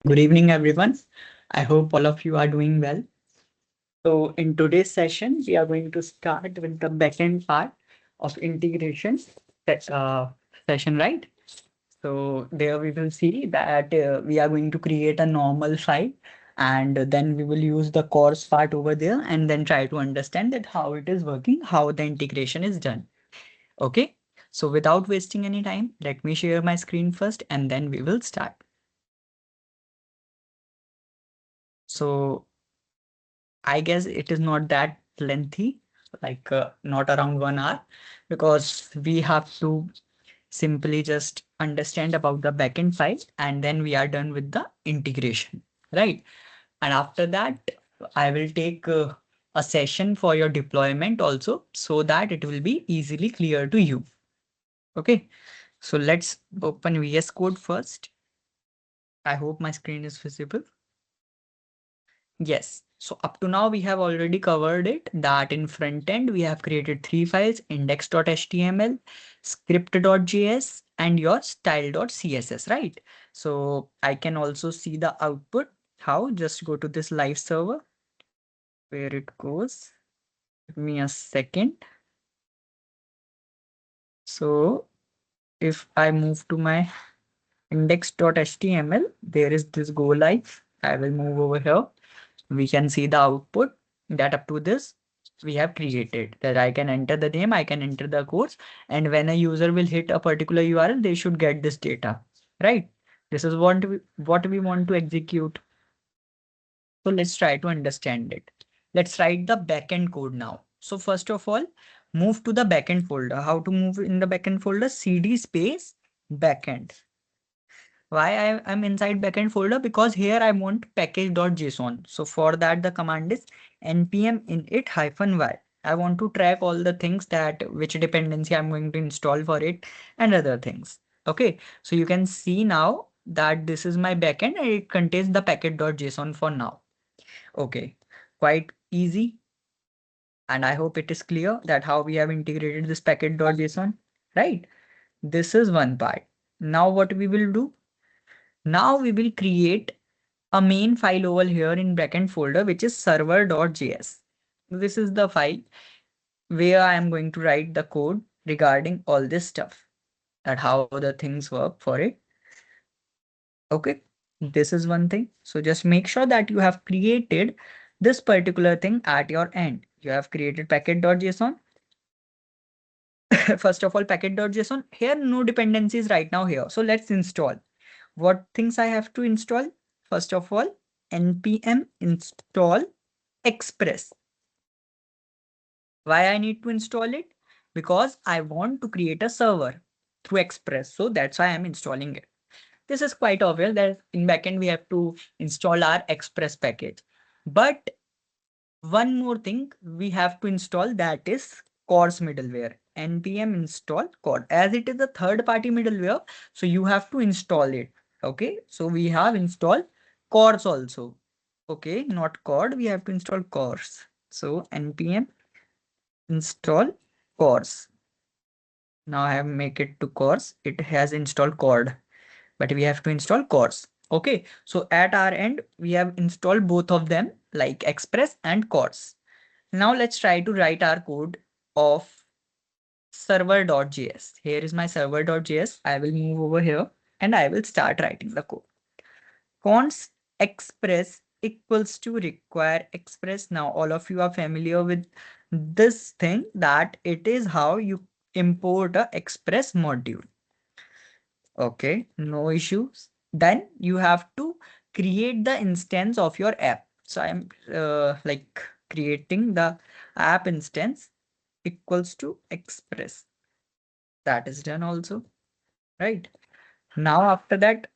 Good evening, everyone. I hope all of you are doing well. So, in today's session, we are going to start with the backend part of integration se- uh, session, right? So, there we will see that we are going to create a normal file and then we will use the course part over there and then try to understand that how it is working, how the integration is done. Okay. So, without wasting any time, let me share my screen first and then we will start. So, I guess it is not that lengthy, like not around 1 hour, because we have to simply just understand about the backend file and then we are done with the integration, right? And after that, I will take a session for your deployment also so that it will be easily clear to you. Okay, so let's open VS Code first. I hope my screen is visible. Yes. So up to now, we have already covered it that in front end, we have created three files, index.html, script.js, and your style.css, right? So I can also see the output. How? Just go to this live server where it goes. Give me a second. So if I move to my index.html, there is this go live. I will move over here. We can see the output that up to this we have created, that I can enter the name, I can enter the course, and when a user will hit a particular URL, they should get this data, right? This is what we want to execute. So let's try to understand it. Let's write the backend code now. So first of all, move to the backend folder. How to move in the backend folder? CD space backend. Why I'm inside backend folder? Because here I want package.json. So for that, the command is npm init -y. I want to track all the things that which dependency I'm going to install for it and other things. Okay, so you can see now that this is my backend and it contains the package.json for now. Okay, quite easy. And I hope it is clear that how we have integrated this package.json, right? This is one part. Now what we will do? Now we will create a main file over here in backend folder, which is server.js. This is the file where I am going to write the code regarding all this stuff, that how the things work for it. Okay, this is one thing. So just make sure that you have created this particular thing at your end. You have created packet.json. First of all, packet.json. Here, no dependencies right now here. So let's install. What things I have to install? First of all, npm install Express. Why I need to install it? Because I want to create a server through Express. So that's why I'm installing it. This is quite obvious that in backend we have to install our Express package. But one more thing we have to install, that is CORS middleware. npm install core, as it is a third party middleware, so you have to install it. Okay, so we have installed CORS also. Okay, not cord, we have to install CORS. So npm install CORS. Now I have make it to CORS. It has installed cord, but we have to install CORS. Okay, so at our end, we have installed both of them like Express and CORS. Now let's try to write our code of server.js. Here is my server.js. I will move over here and I will start writing the code. Const express equals to require express. Now all of you are familiar with this thing, that it is how you import a express module. Okay, no issues. Then you have to create the instance of your app. So I'm like creating the app instance equals to express. That is done also, right? Now after that,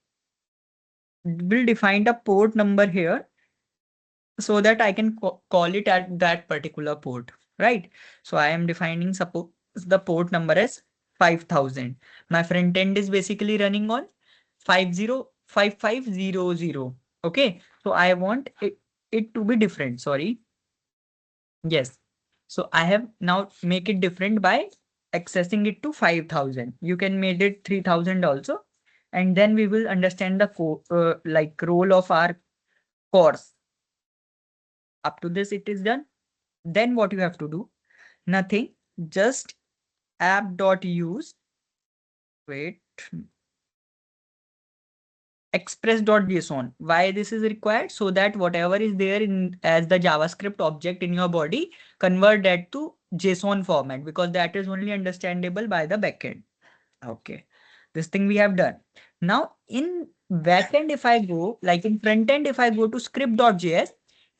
we'll define the port number here so that I can call it at that particular port, right? So I am defining, suppose the port number as 5000. My front end is basically running on 505500. Okay, so I want it to be different. Sorry. Yes. So I have now make it different by accessing it to 5000. You can make it 3000 also. and then we will understand the like role of our course. Up to this, it is done. Then what you have to do? Nothing. Just app.use. Wait. Express.json. Why this is required? So that whatever is there in as the JavaScript object in your body, convert that to JSON format, because that is only understandable by the backend. Okay, this thing we have done. Now in backend, if I go like in front end, if I go to script.js,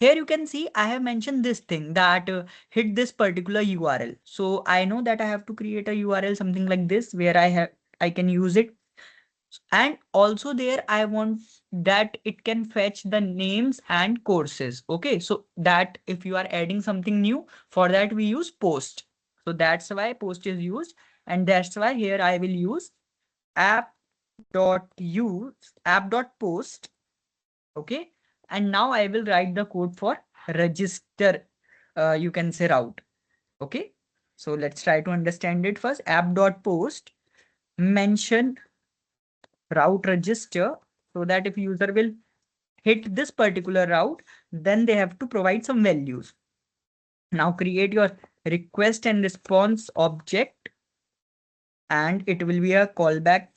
here you can see I have mentioned this thing that hit this particular URL. So I know that I have to create a URL something like this where I can use it. And also there I want that it can fetch the names and courses. Okay, so that if you are adding something new, for that we use post. So that's why post is used, and that's why here I will use app.post. Okay, and now I will write the code for register, you can say route. Okay, so let's try to understand it first. App.post mention route register, so that if user will hit this particular route, then they have to provide some values. Now create your request and response object, and it will be a callback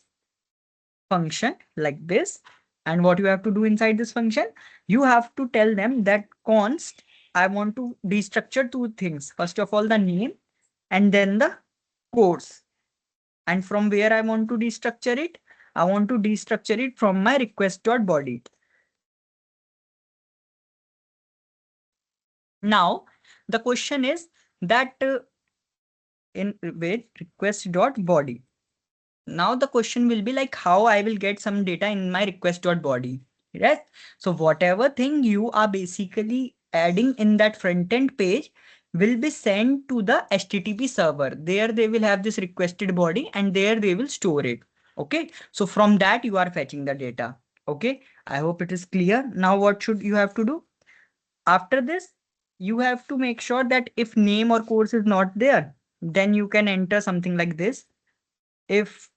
function like this. And what you have to do inside this function, you have to tell them that const, I want to destructure two things. First of all, the name, and then the course. And from where I want to destructure it? I want to destructure it from my request.body. Now, the question is that in wait request.body. Now the question will be like how I will get some data in my request.body, right? So whatever thing you are basically adding in that front end page will be sent to the HTTP server. There they will have this requested body, and there they will store it. Okay, so from that you are fetching the data. Okay, I hope it is clear. Now what should you have to do? After this, you have to make sure that if name or course is not there, then you can enter something like this. If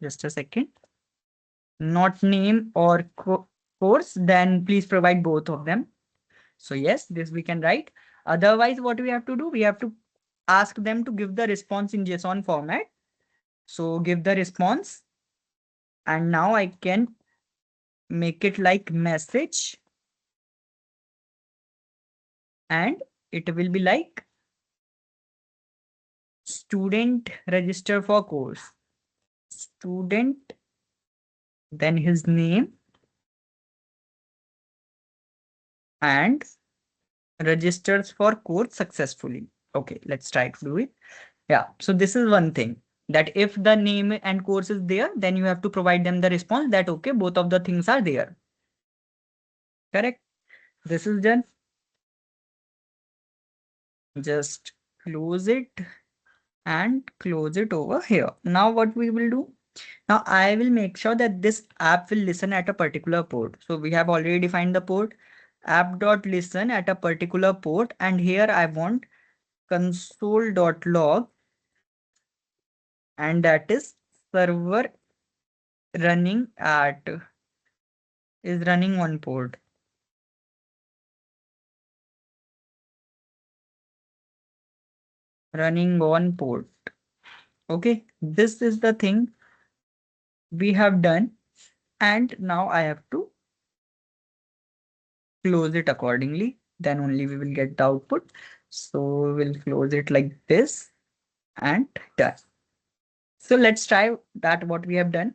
just a second, not name or course, then please provide both of them. So yes, this we can write. Otherwise, what we have to do? We have to ask them to give the response in JSON format. So give the response, and now I can make it like message, and it will be like student register for course. Student, then his name, and registers for course successfully. Okay, let's try to do it. Yeah, so this is one thing, that if the name and course is there, then you have to provide them the response that okay, both of the things are there. Correct. This is done. Just close it and close it over here. Now what we will do? Now I will make sure that this app will listen at a particular port. So we have already defined the port, app.listen at a particular port, and here I want console.log, and that is server running at is running on port. Running on port. Okay, this is the thing we have done, and now I have to close it accordingly. Then only we will get the output. So we'll close it like this and done. So let's try that what we have done.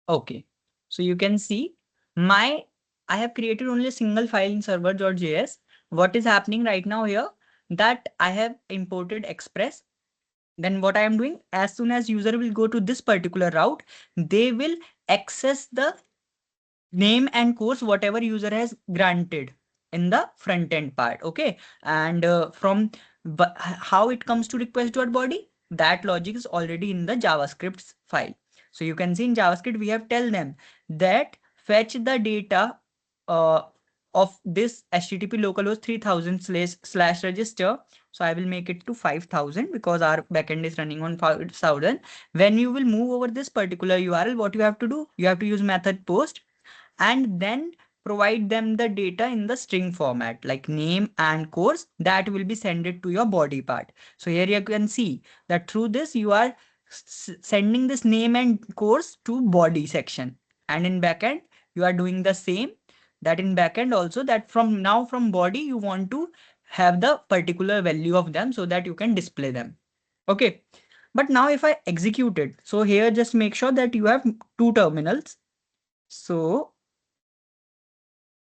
Okay, so you can see I have created only a single file in server.js. What is happening right now here, that I have imported Express. Then what I am doing, as soon as user will go to this particular route, they will access the name and course whatever user has granted in the front end part. Okay, and from how it comes to request.body, that logic is already in the JavaScript file. So you can see in JavaScript we have tell them that fetch the data uh, of this HTTP localhost 3000 slash register. So I will make it to 5000 because our backend is running on 5000. When you will move over this particular URL, what you have to do? You have to use method post and then provide them the data in the string format like name and course that will be sent it to your body part. So here you can see that through this you are sending this name and course to body section, and in backend you are doing the same, that in backend also, that from now from body you want to have the particular value of them so that you can display them. Okay, but now if I execute it, so here just make sure that you have two terminals. So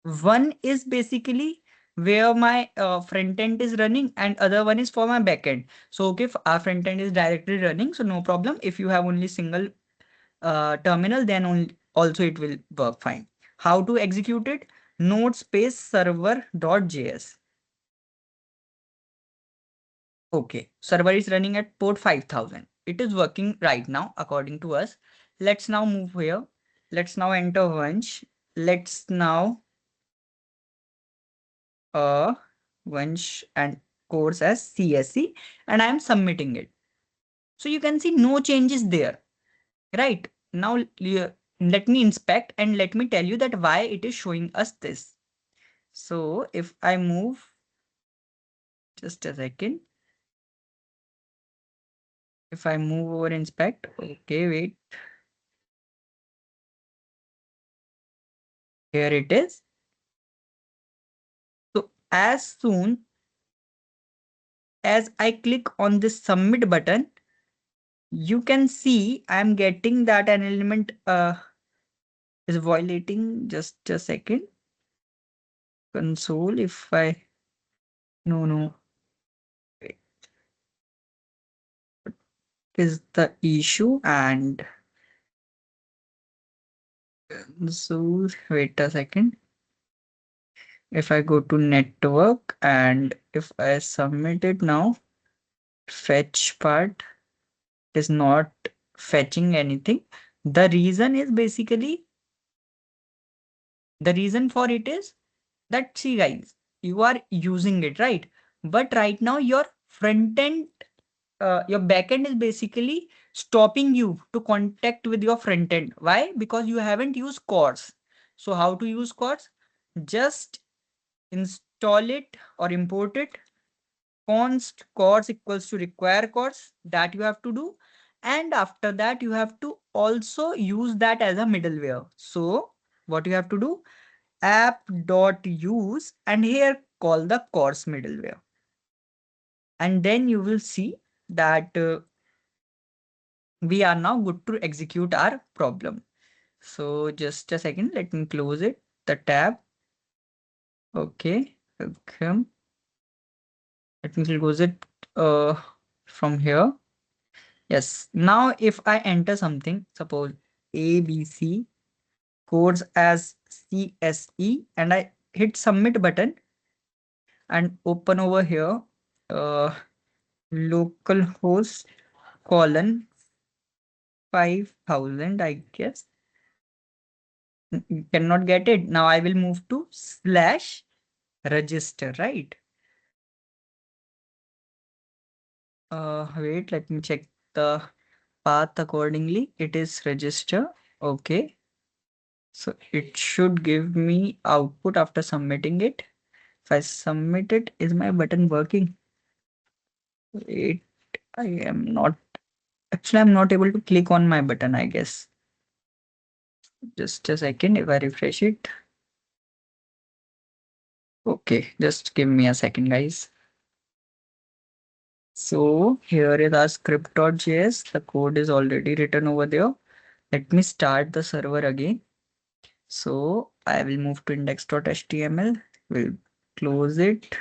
one is basically where my front end is running and other one is for my back end. So okay, if our front end is directly running, so no problem. If you have only single terminal, then only also it will work fine. How to execute it? Node space server.js. Okay, server is running at port 5000. It is working right now according to us. Let's now move here. Let's now enter Vansh. Let's now Vansh and course as CSE, and I am submitting it. So you can see no changes there, right? Now let me inspect and let me tell you that why it is showing us this. So if I move, just a second. If I move over inspect, okay, wait, here it is. So as soon as I click on this submit button, you can see I'm getting that an element is violating. Just a second. Console, if I, no, it is the issue, and so wait a second. If I go to network and if I submit it now, fetch part is not fetching anything. The reason is basically, the reason for it is that, see guys, you are using it, right? But right now your front end, your backend is basically stopping you to contact with your front end. Why? Because you haven't used CORS. So how to use CORS? Just install it or import it. Const CORS equals to require CORS, that you have to do. And after that, you have to also use that as a middleware. So what you have to do? App.use and here call the CORS middleware. And then you will see that we are now good to execute our problem. So just a second, let me close it, the tab. Okay, okay. Let me close it from here. Yes, now if I enter something, suppose ABC codes as CSE and I hit submit button and open over here localhost colon 5000, I guess. Cannot get it. Now I will move to slash register, right? Wait, let me check the path accordingly. It is register. Okay. So it should give me output after submitting it. If I submit it, is my button working? Wait, I am not. Actually, I'm not able to click on my button, I guess. Just a second, if I refresh it. Okay, just give me a second, guys. So here is our script.js. The code is already written over there. Let me start the server again. So I will move to index.html. We'll close it.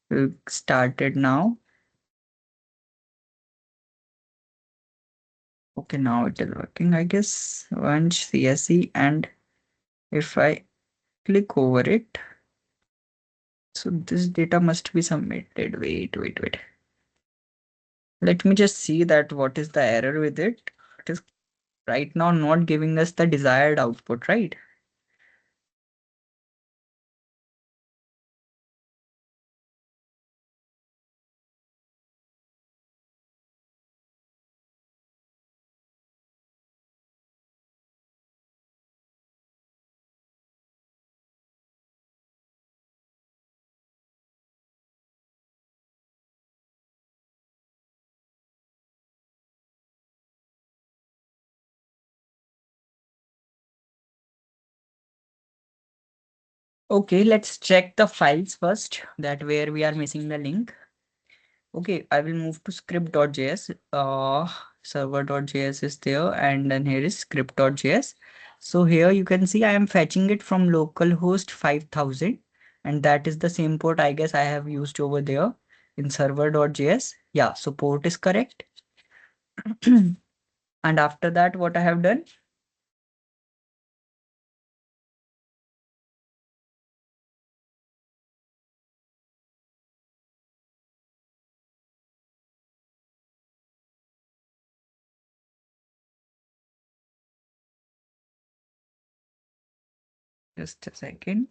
We'll start it now. Okay, now it is working, I guess. Once CSE, and if I click over it, so this data must be submitted. Wait. Let me just see that what is the error with it. It is right now not giving us the desired output, right? Okay, let's check the files first, that where we are missing the link. Okay, I will move to script.js. Server.js is there, and then here is script.js. So here you can see I am fetching it from localhost 5000, and that is the same port I guess I have used over there in server.js. Yeah, so port is correct. And after that, what I have done? Just a second.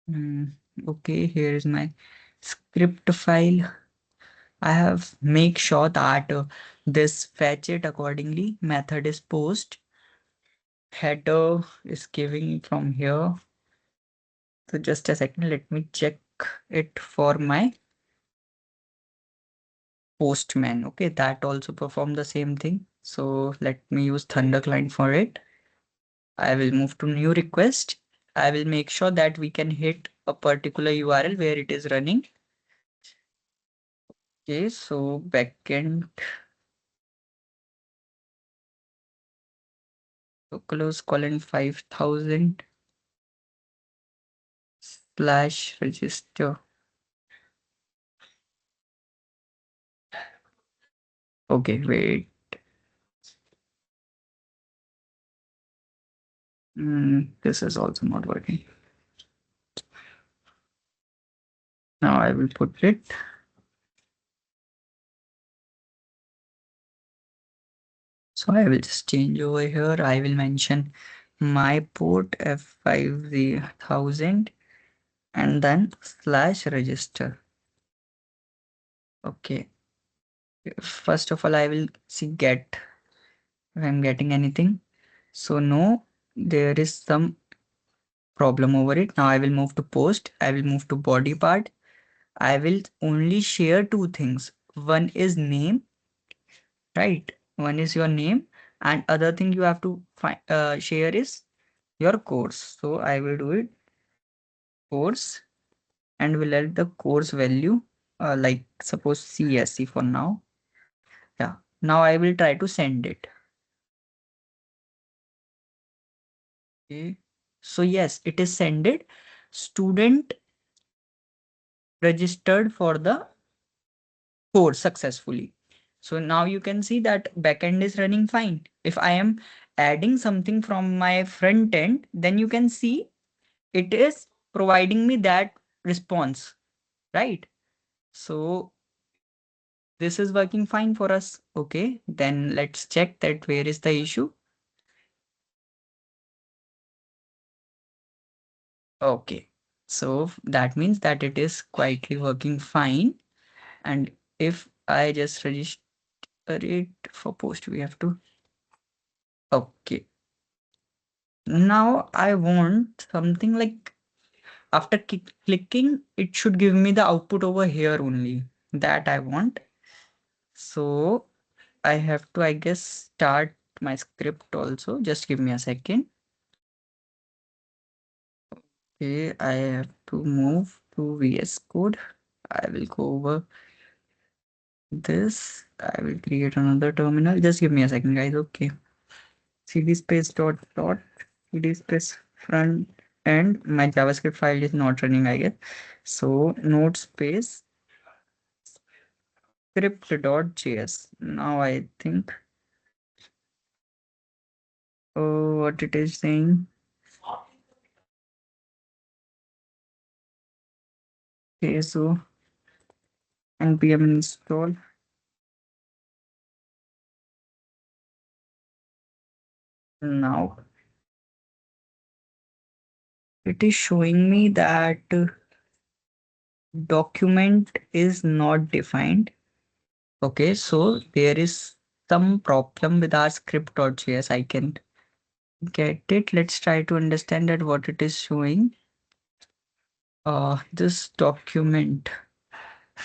Hmm, okay, here is my script file. I have make sure that this fetch it accordingly. Method is post. Header is giving from here. So just a second, let me check it for my postman. Okay, that also perform the same thing. So let me use Thunder client for it. I will move to new request. I will make sure that we can hit a particular URL where it is running. Okay, so backend localhost colon 5000 slash register. Okay, wait. This is also not working. Now I will put it. So I will just change over here. I will mention my port F5000 and then slash register. Okay. First of all, I will see get if I'm getting anything. So no, there is some problem over it. Now I will move to post. I will move to body part. I will only share two things. One is name, right? One is your name, and other thing you have to find share is your course. So I will do it course and will add the course value like suppose CSC for now. Yeah. Now I will try to send it. Okay. So yes, it is sended. Student registered for the course successfully. So now you can see that backend is running fine. If I am adding something from my front end, then you can see it is providing me that response, right? So this is working fine for us. Okay, then let's check that where is the issue. Okay, so that means that it is quietly working fine. And if I just register it for post, we have to. Okay, now I want something like after clicking, it should give me the output over here only. That I want. So I have to, I guess, start my script also. Just give me a second. Okay, I have to move to VS Code. I will go over this. I will create another terminal. Just give me a second, guys. Okay. CD space dot dot CD space front end. My JavaScript file is not running, I guess. So node space script.js. Now I think what it is saying. Okay, so npm install. Now it is showing me that document is not defined. Okay, so there is some problem with our script.js. I can get it. Let's try to understand that what it is showing. This document.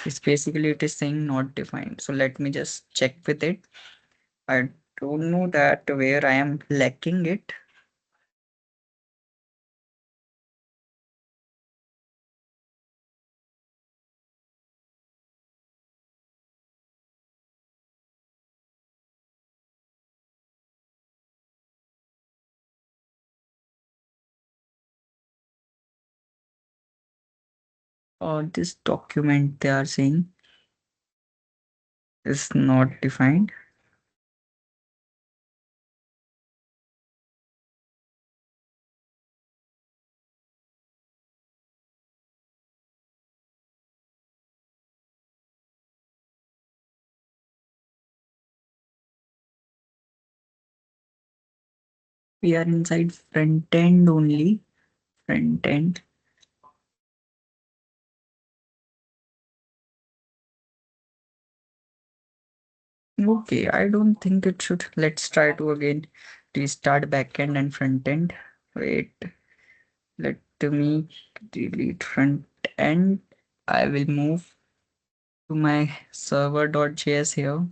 It's basically it is saying not defined. So let me just check with it. I don't know that where I am lacking it. This document they are saying is not defined. We are inside front end only. Front end. Okay, I don't think it should. Let's try to again restart backend and front end. Wait, let me delete front end. I will move to my server.js here.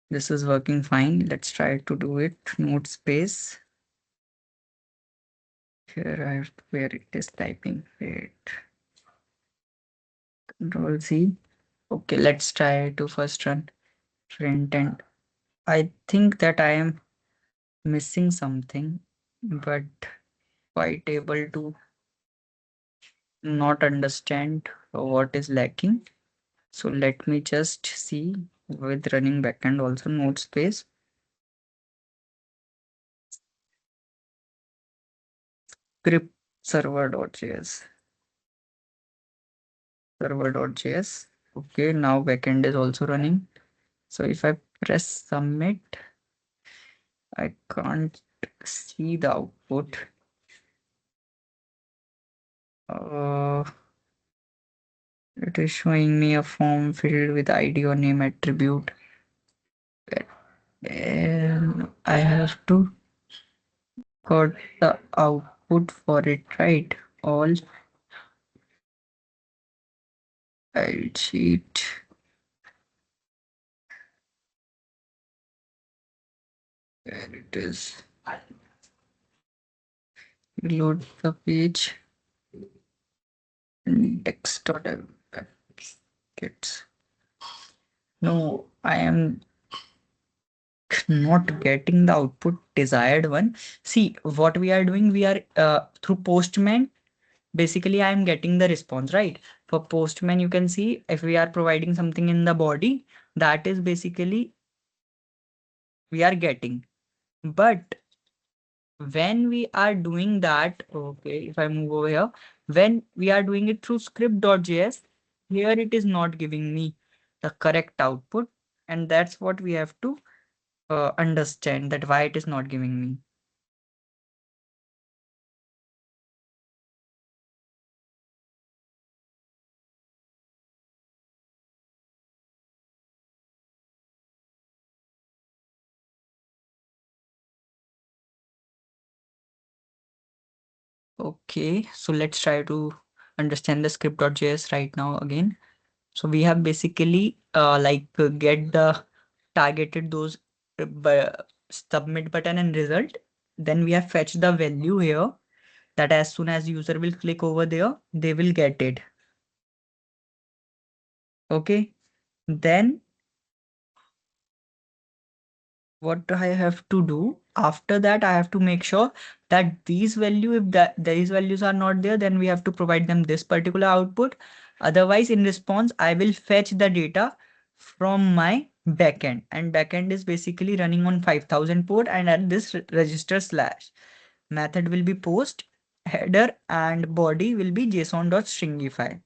This is working fine. Let's try to do it. Node space. Here I have where it is typing. Wait. Control C. Okay, let's try to first run front end. I think that I am missing something, but quite able to not understand what is lacking. So let me just see with running backend also node space. Script server.js. Server.js. Okay, now backend is also running. So if I press submit, I can't see the output. Uh, it is showing me a form filled with ID or name attribute. And I have to got the output for it, right? All sheet. There it is. Reload the page. Index.gets. No, I am not getting the output desired one. See, what we are doing, we are through Postman. Basically, I am getting the response, right? For Postman, you can see if we are providing something in the body, that is basically we are getting. But when we are doing that, okay, if I move over here, when we are doing it through script.js, here it is not giving me the correct output. And that's what we have to understand that why it is not giving me. Okay, so let's try to understand the script.js right now again. So we have basically get the targeted those submit button and result. Then we have fetched the value here that as soon as user will click over there, they will get it. Okay. Then what I have to do after that, I have to make sure that these value, if that these values are not there, then we have to provide them this particular output. Otherwise, in response, I will fetch the data from my backend, and backend is basically running on 5000 port, and at this register slash method will be post header and body will be json.stringify.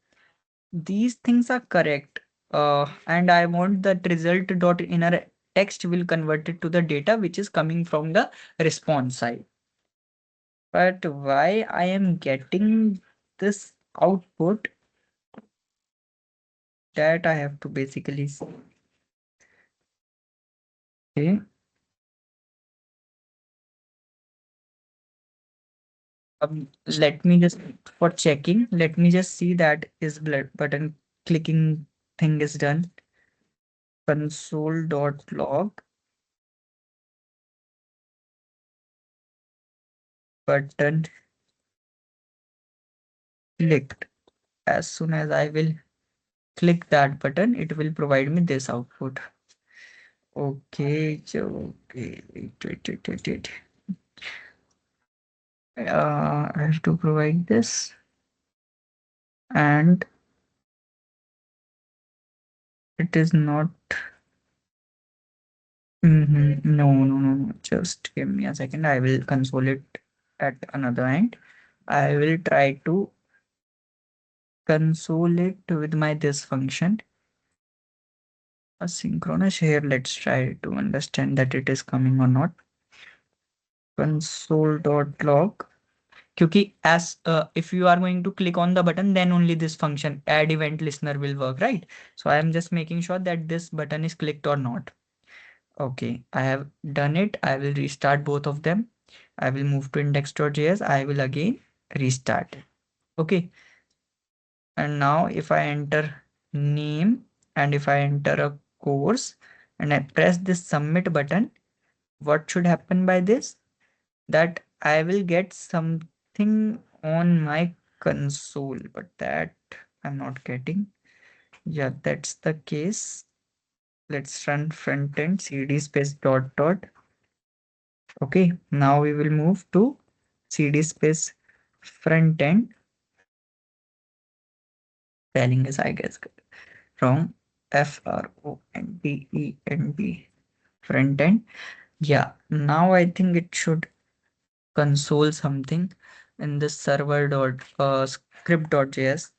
These things are correct. And I want that result dot inner text will convert it to the data which is coming from the response side. But why I am getting this output, that I have to basically say. Okay. Let me just for checking. Let me just see that is blood button clicking thing is done. Console.log button clicked. As soon as I will click that button, it will provide me this output. Okay, so okay, wait. I have to provide this, and it is not. No. Just give me a second. I will console it at another end. I will try to console it with my this function. Asynchronous here. Let's try to understand that it is coming or not. Console.log. क्योंकि as if you are going to click on the button, then only this function add event listener will work, right? So I am just making sure that this button is clicked or not. Okay, I have done it. I will restart both of them. I will move to index.js. I will again restart. Okay, and now if I enter name and if I enter a course and I press this submit button, what should happen by this? That I will get something on my console, but that I'm not getting. Yeah, that's the case. Let's run front end cd space dot dot. Okay, now we will move to cd space front end. Spelling is, I guess, wrong. FRONTEND front end. Yeah, now I think it should console something in this server dot script.js.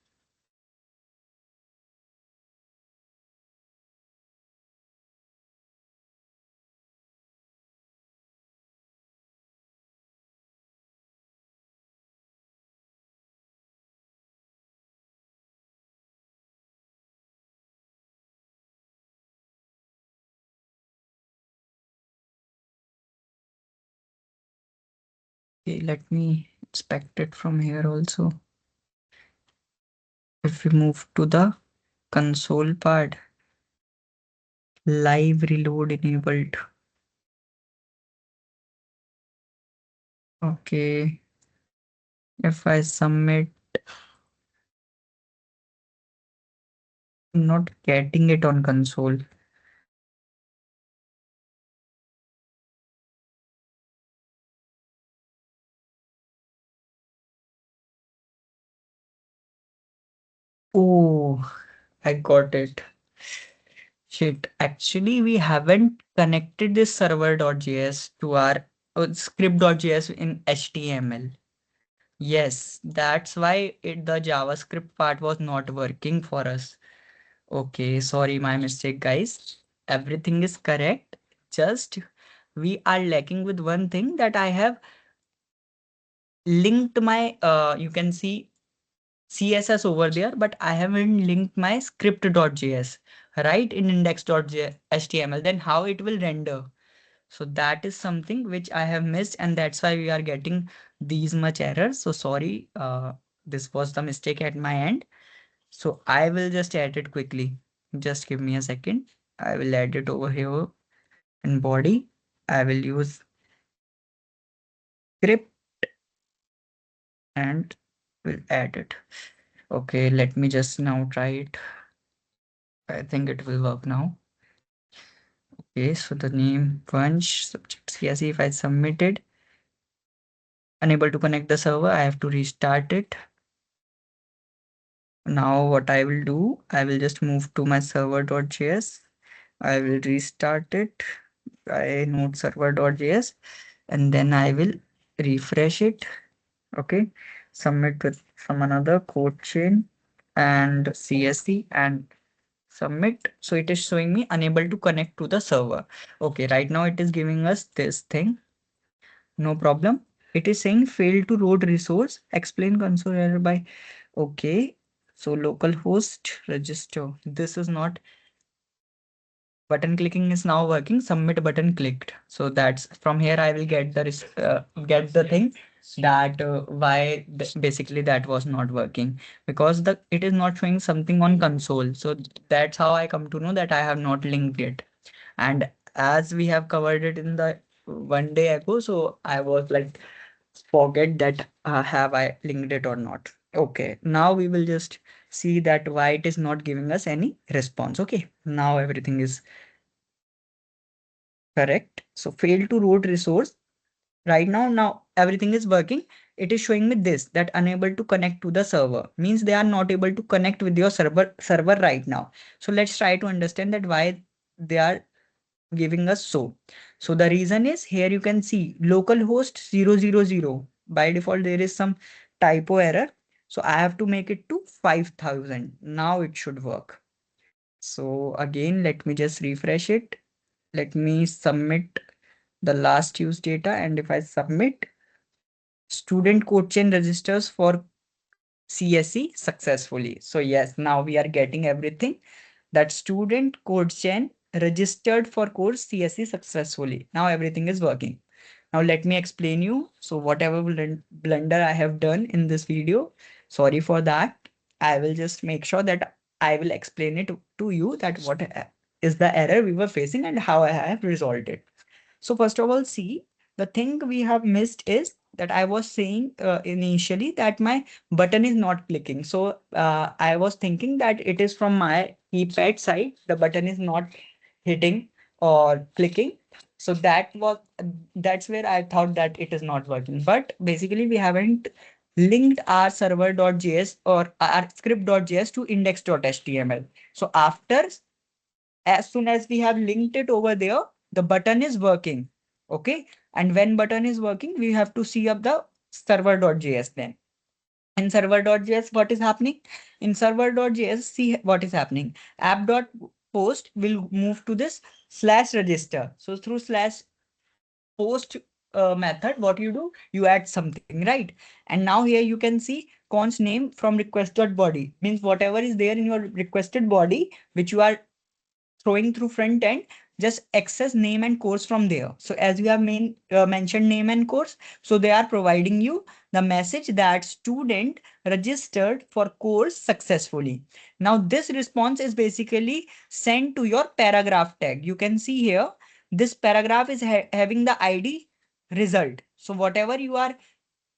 Okay, let me inspect it from here also. If we move to the console part, live reload enabled. Okay, if I submit, not getting it on console. Oh, I got it. Shit, actually, we haven't connected this server.js to our script.js in HTML. Yes, that's why the JavaScript part was not working for us. Okay, sorry, my mistake, guys. Everything is correct. Just we are lacking with one thing that I have linked my, you can see CSS over there, but I haven't linked my script.js, right, in index.html. Then how it will render? So that is something which I have missed, and that's why we are getting these much errors. So sorry, this was the mistake at my end. So I will just add it quickly. Just give me a second. I will add it over here in body. I will use script and will add it. Okay, let me just now try it. I think it will work now. Okay, so the name bunch subject CSE, if I submitted, unable to connect the server, I have to restart it. Now what I will do, I will just move to my server.js. I will restart it by node server.js, and then I will refresh it. Okay, submit with some another code chain and CSC and submit. So it is showing me unable to connect to the server. Okay, right now it is giving us this thing. No problem. It is saying fail to load resource. Explain console error by. Okay. So localhost register. This is not button clicking is now working. Submit button clicked. So that's from here I will get the thing. that why basically that was not working, because the it is not showing something on console. So that's how I come to know that I have not linked it. And as we have covered it in the one day ago, so I was like forget that have I linked it or not. Okay, now we will just see that why it is not giving us any response. Okay, now everything is correct. So fail to route resource. Right now everything is working. It is showing me this, that unable to connect to the server, means they are not able to connect with your server right now. So let's try to understand that why they are giving us so. So the reason is here you can see localhost 000. By default there is some typo error. So I have to make it to 5000. Now it should work. So again, let me just refresh it. Let me submit the last use data, and if I submit, student code chain registers for CSE successfully. So yes, now we are getting everything, that student code chain registered for course CSE successfully. Now everything is working. Now let me explain you. So whatever blunder I have done in this video, sorry for that. I will just make sure that I will explain it to you that what is the error we were facing and how I have resolved it. So first of all, see, the thing we have missed is that I was saying initially that my button is not clicking. So I was thinking that it is from my keypad side, the button is not hitting or clicking. So that's where I thought that it is not working. But basically we haven't linked our server.js or our script.js to index.html. So after, as soon as we have linked it over there, the button is working. Okay. And when button is working, we have to see up the server.js then. In server.js, what is happening? In server.js, see what is happening. App.post will move to this slash register. So through slash post method, what you do, you add something, right? And now here you can see const name from request.body, means whatever is there in your requested body, which you are throwing through front end, just access name and course from there. So as you have mentioned name and course, so they are providing you the message that student registered for course successfully. Now this response is basically sent to your paragraph tag. You can see here, this paragraph is having the ID result. So whatever you are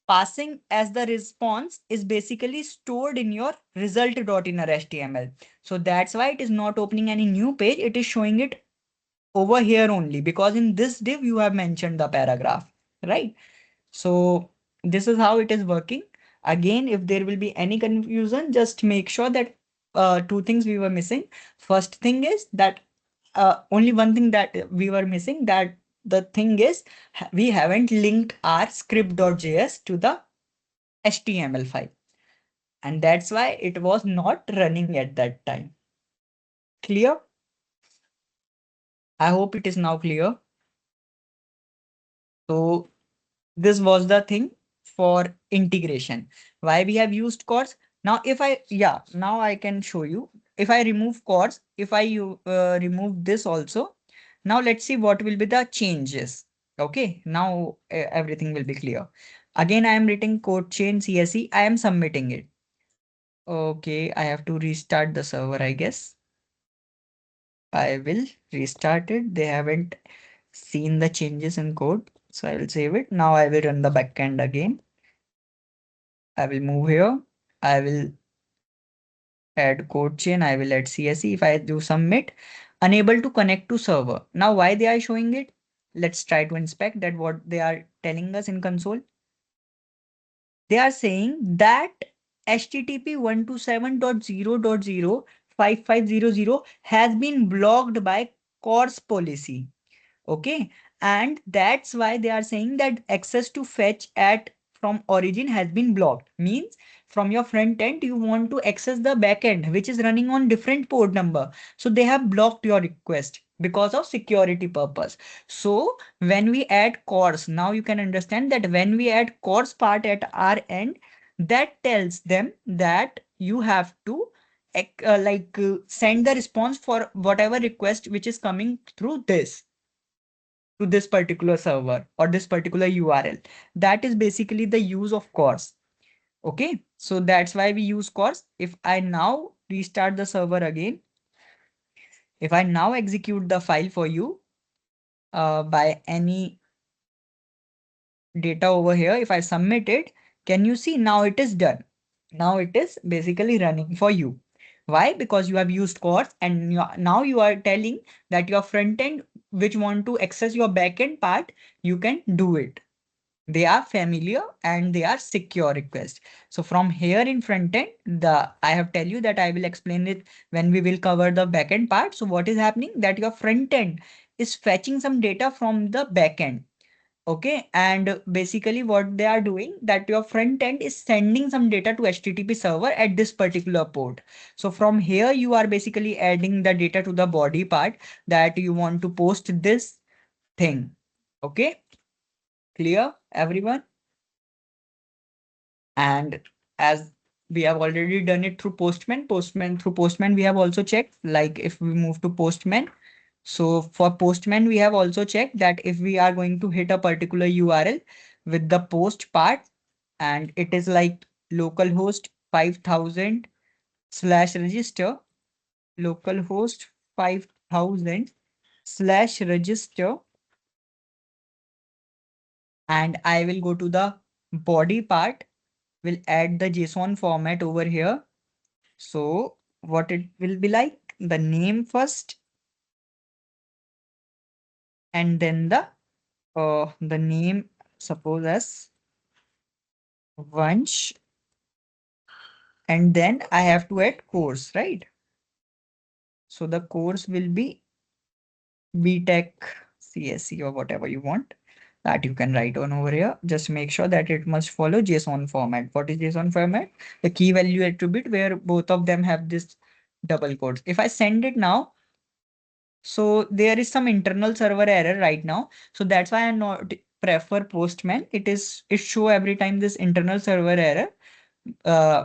passing as the response is basically stored in your result.inner HTML. So that's why it is not opening any new page. It is showing it over here only because in this div you have mentioned the paragraph, right? So this is how it is working. Again, if there will be any confusion, just make sure that two things we were missing. First thing is that only one thing that we were missing, that the thing is we haven't linked our script.js to the HTML file. And that's why it was not running at that time. Clear? I hope it is now clear. So this was the thing for integration. Why we have used chords. Now if I, yeah, now I can show you. If I remove chords, if I remove this also, now let's see what will be the changes. Okay, now everything will be clear. Again, I am writing code chain CSE. I am submitting it. Okay, I have to restart the server, I guess. I will restart it. They haven't seen the changes in code. So I will save it. Now I will run the backend again. I will move here. I will add code chain. I will add CSE. If I do submit, unable to connect to server. Now why they are showing it? Let's try to inspect that what they are telling us in console. They are saying that HTTP 127.0.0.5500 has been blocked by CORS policy. Okay, and that's why they are saying that access to fetch at from origin has been blocked. Means from your front end you want to access the back end which is running on different port number, so they have blocked your request because of security purpose. So when we add cors, now you can understand that when we add cors part at our end, that tells them that you have to send the response for whatever request which is coming through this. to this particular server or this particular URL. That is basically the use of CORS. Okay, so that's why we use CORS. If I now restart the server again, if I now execute the file for you by any data over here, if I submit it, can you see now it is done? Now it is basically running for you. Why? Because you have used CORS and now you are telling that your front end, which want to access your backend part, you can do it. They are familiar and they are secure requests. So from here in front end, I have tell you that I will explain it when we will cover the backend part. So what is happening that your front end is fetching some data from the backend. Okay, and basically what they are doing that your front end is sending some data to HTTP server at this particular port. So from here you are basically adding the data to the body part that you want to post this thing. Okay, clear everyone? And as we have already done it through Postman, we have also checked, like if we move to Postman. So for Postman, we have also checked that if we are going to hit a particular URL with the post part, and it is like localhost 5000 slash register, localhost 5000 slash register, and I will go to the body part, will add the JSON format over here. So what it will be like, the name first, and then the name, suppose as Vansh, and then I have to add course, right? So the course will be BTech CSC or whatever you want that you can write on over here. Just make sure that it must follow JSON format. What is JSON format? The key value attribute where both of them have this double quotes. If I send it now, so there is some internal server error right now. So that's why I not prefer Postman. It show every time this internal server error.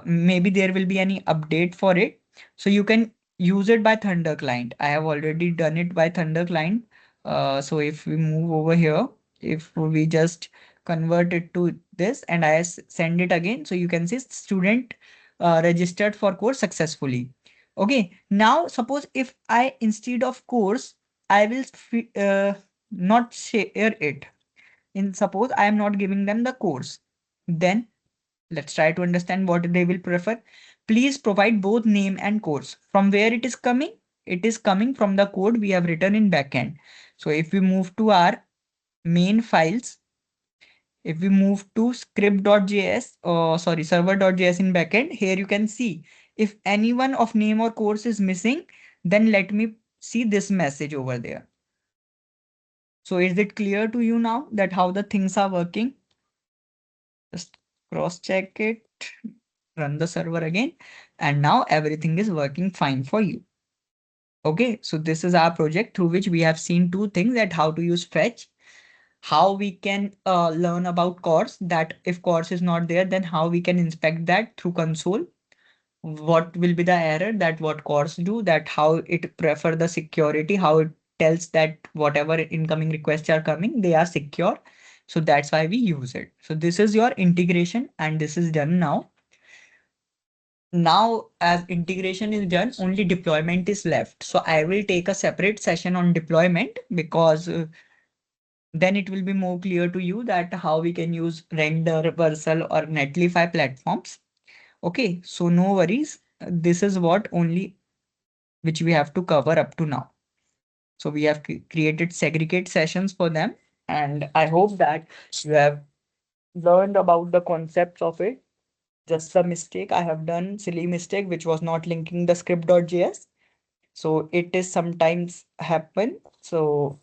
Maybe there will be any update for it. So you can use it by Thunder client. I have already done it by Thunder client. So if we move over here, if we just convert it to this and send it again, so you can see student registered for course successfully. Okay, now suppose if I instead of course, I will not share it. In suppose I am not giving them the course, then let's try to understand what they will prefer. Please provide both name and course. From where it is coming? It is coming from the code we have written in backend. So if we move to our main files, if we move to script.js or sorry, server.js in backend, here you can see if anyone of name or course is missing, then let me see this message over there. So is it clear to you now that how the things are working? Just cross check it, run the server again, and now everything is working fine for you. Okay, so this is our project through which we have seen two things, that how to use fetch, how we can learn about course, that if course is not there, then how we can inspect that through console, what will be the error, that what course do, that how it prefer the security, how it tells that whatever incoming requests are coming, they are secure. So that's why we use it. So this is your integration and this is done now. Now, as integration is done, only deployment is left. So I will take a separate session on deployment because then it will be more clear to you that how we can use Render, Vercel or Netlify platforms. Okay, so no worries. This is what only which we have to cover up to now. So we have created segregate sessions for them. And I hope that you have learned about the concepts of it. Just a mistake I have done, silly mistake, which was not linking the script.js. So it is sometimes happen. So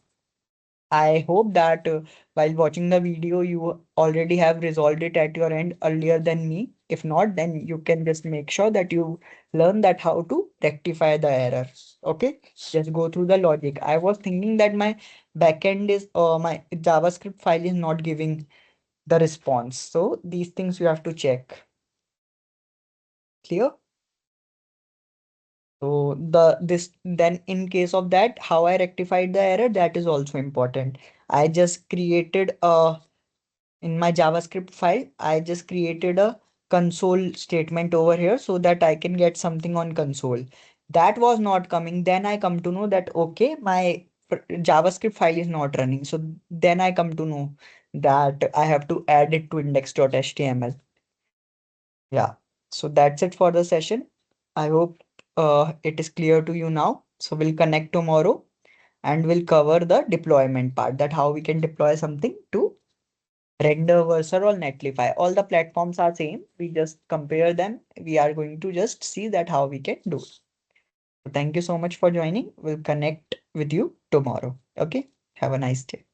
I hope that while watching the video, you already have resolved it at your end earlier than me. If not, then you can just make sure that you learn that how to rectify the error. Okay, just go through the logic. I was thinking that my backend is my JavaScript file is not giving the response. So these things you have to check. Clear? So this then in case of that, how I rectified the error, that is also important. I just created a in my JavaScript file, I just created a console statement over here so that I can get something on console. That was not coming. Then I come to know that, okay, my JavaScript file is not running. So then I come to know that I have to add it to index.html. Yeah. So that's it for the session. I hope it is clear to you now. So we'll connect tomorrow and we'll cover the deployment part, that how we can deploy something to Render, Cursor or Netlify. All the platforms are same. We just compare them. We are going to just see that how we can do it. Thank you so much for joining. We'll connect with you tomorrow. Okay. Have a nice day.